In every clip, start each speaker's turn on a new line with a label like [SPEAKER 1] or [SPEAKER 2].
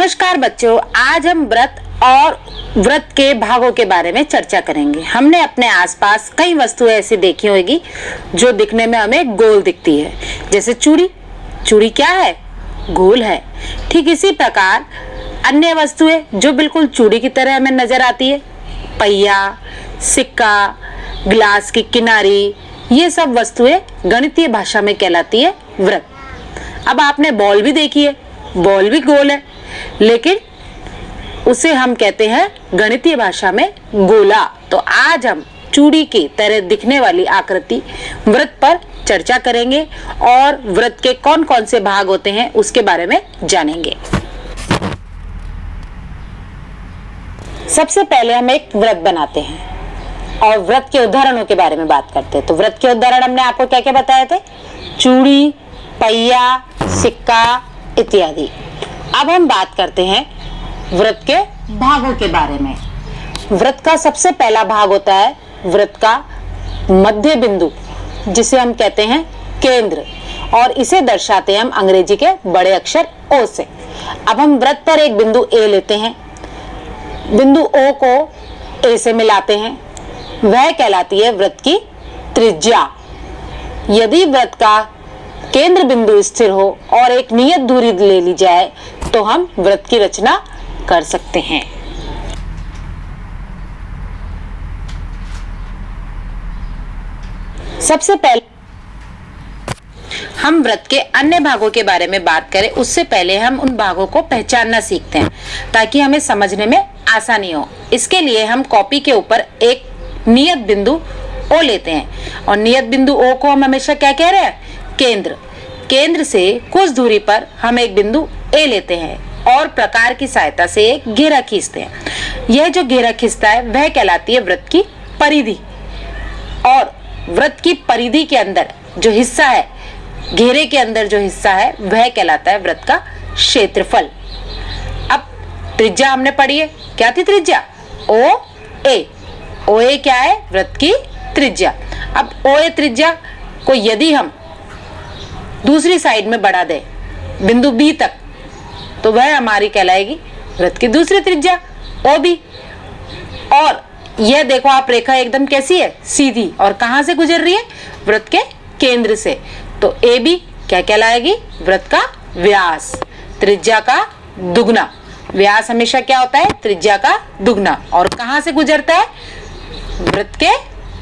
[SPEAKER 1] नमस्कार बच्चों, आज हम व्रत और व्रत के भागों के बारे में चर्चा करेंगे। हमने अपने आसपास कई वस्तुएं ऐसी देखी होगी जो दिखने में हमें गोल दिखती है, जैसे चूड़ी। चूड़ी क्या है? गोल है। ठीक इसी प्रकार अन्य वस्तुएं जो बिल्कुल चूड़ी की तरह हमें नजर आती है, पहिया, सिक्का, ग्लास की किनारी, ये सब वस्तुएं गणितीय भाषा में कहलाती है व्रत। अब आपने बॉल भी देखी है, बॉल भी गोल है, लेकिन उसे हम कहते हैं गणितीय भाषा में गोला। तो आज हम चूड़ी की तरह दिखने वाली आकृति व्रत पर चर्चा करेंगे और व्रत के कौन कौन से भाग होते हैं उसके बारे में जानेंगे। सबसे पहले हम एक व्रत बनाते हैं और व्रत के उदाहरणों के बारे में बात करते हैं। तो व्रत के उदाहरण हमने आपको क्या क्या बताए थे? चूड़ी, पहिया, सिक्का इत्यादि। अब हम बात करते हैं व्रत के भागों के बारे में। व्रत का सबसे पहला भाग होता है व्रत का मध्य बिंदु, जिसे हम कहते हैं केंद्र, और इसे दर्शाते हैं हम अंग्रेजी के बड़े अक्षर ओ से। अब हम व्रत पर एक बिंदु ए लेते हैं, बिंदु ओ को ए से मिलाते हैं, वह कहलाती है व्रत की त्रिज्या। यदि व्रत का केंद्र बिंदु स्थिर हो और एक नियत दूरी ले ली जाए तो हम व्रत की रचना कर सकते हैं। सबसे पहले हम व्रत के अन्य भागों के बारे में बात करें, उससे पहले हम उन भागों को पहचानना सीखते हैं ताकि हमें समझने में आसानी हो। इसके लिए हम कॉपी के ऊपर एक नियत बिंदु ओ लेते हैं और नियत बिंदु ओ को हम हमेशा क्या कह रहे हैं? केंद्र। केंद्र से कुछ दूरी पर हम एक बिंदु ए लेते हैं और प्रकार की सहायता से एक घेरा खींचते हैं। यह जो घेरा खींचता है वह कहलाती है व्रत की परिधि, और व्रत की परिधि के अंदर जो हिस्सा है, घेरे के अंदर जो हिस्सा है, वह कहलाता है व्रत का क्षेत्रफल। अब त्रिज्या हमने पढ़ी है, क्या थी त्रिज्या? ओ ए। ओ ए क्या है? व्रत की त्रिज्या। अब ओ ए त्रिज्या को यदि हम दूसरी साइड में बढ़ा दे बिंदु बी तक, तो वह हमारी कहलाएगी व्रत की दूसरी त्रिज्या ओ बी। और यह देखो आप, रेखा एकदम कैसी है? सीधी। और कहां से गुजर रही है? व्रत के केंद्र से। तो ए बी क्या कहलाएगी? व्रत का व्यास, त्रिज्या का दुगना। व्यास हमेशा क्या होता है? त्रिज्या का दुगना। और कहां से गुजरता है? व्रत के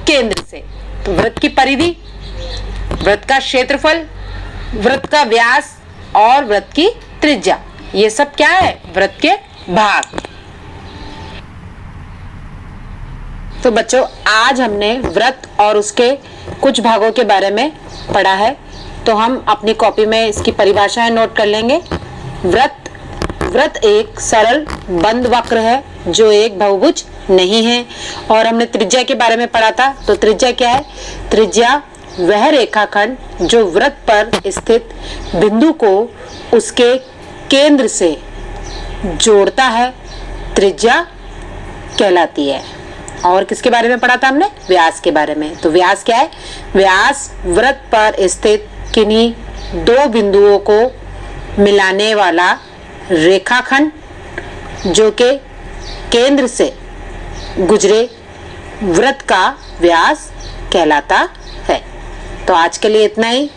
[SPEAKER 1] केंद्र से। तो व्रत की परिधि, व्रत का क्षेत्रफल, व्रत का व्यास और व्रत की त्रिज्या, ये सब क्या है? व्रत के भाग। तो बच्चों, आज हमने व्रत और उसके कुछ भागों के बारे में पढ़ा है, तो हम अपनी कॉपी में इसकी परिभाषाएं नोट कर लेंगे। व्रत एक सरल बंद वक्र है जो एक बहुभुज नहीं है। और हमने त्रिज्या के बारे में पढ़ा था। तो त्रिज्या क्या है? त्रिज्या वह रेखाखंड जो व्रत पर स्थित बिंदु को उसके केंद्र से जोड़ता है, त्रिज्या कहलाती है। और किसके बारे में पढ़ा था हमने? व्यास के बारे में। तो व्यास क्या है? व्यास व्रत पर स्थित किन्हीं दो बिंदुओं को मिलाने वाला रेखाखंड जो के केंद्र से गुजरे व्रत का व्यास कहलाता है। तो आज के लिए इतना ही।